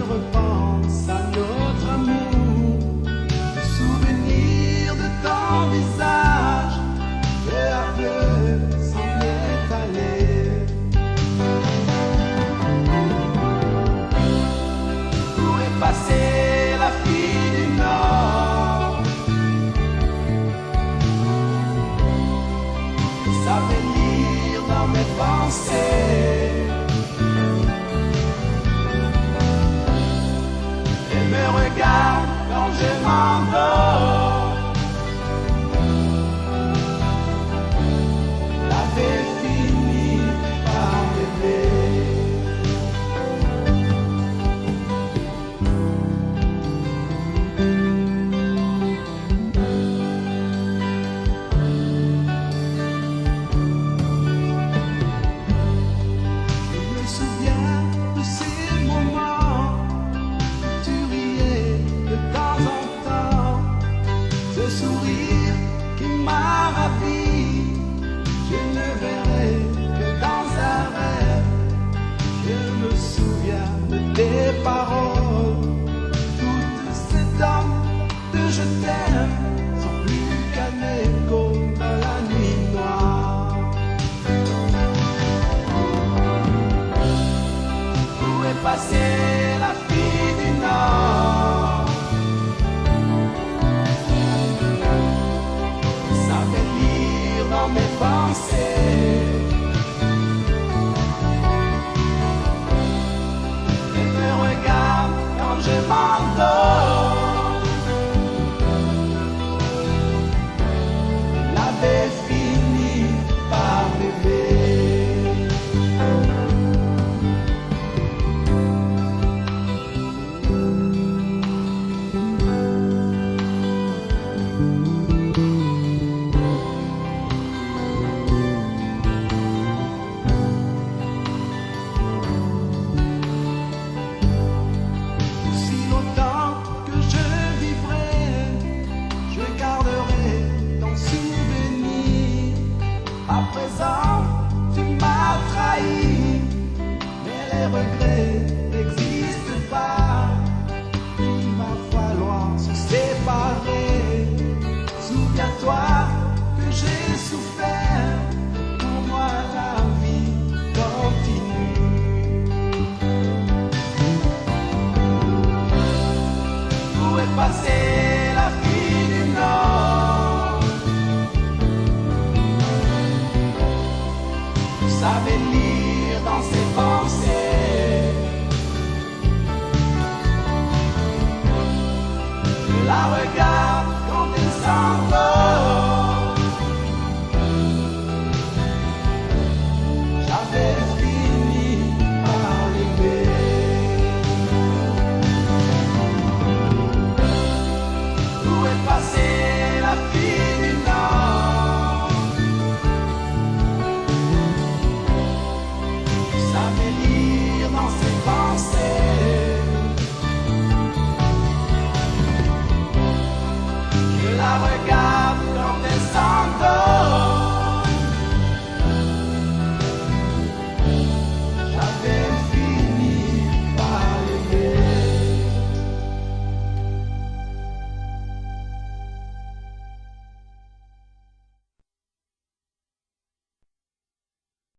repense à notre amour, le souvenir de ton visage, peu à peu s'en est allé. Où est passée la fille du Nord? Je savais lire dans mes pensées. Me regarde quand je m'endors. L'avait fini par m'aimer. Je me souviens de ces moments. De temps en temps, ce sourire qui m'a ravi, je ne verrai que dans un rêve. Je me souviens de tes paroles, toutes ces dames de je t'aime sont plus qu'un écho dans la nuit noire. Où est passée la fille du Nord? Dans mes pensées, elle me regarde quand je m'endors. Elle avait fini par m'aimer. À présent, tu m'as trahi, mais les regrets n'existent pas. Il va falloir se séparer. Souviens-toi que j'ai souffert. Pour moi, la vie continue. Où est passée la fille du Nord? Savais lire dans ses pensées. Je la regarde quand elle s'envole. J'avais fini par l'aimer. Où est passée la fille du Nord? Savais lire dans ses pensées. Je la regarde.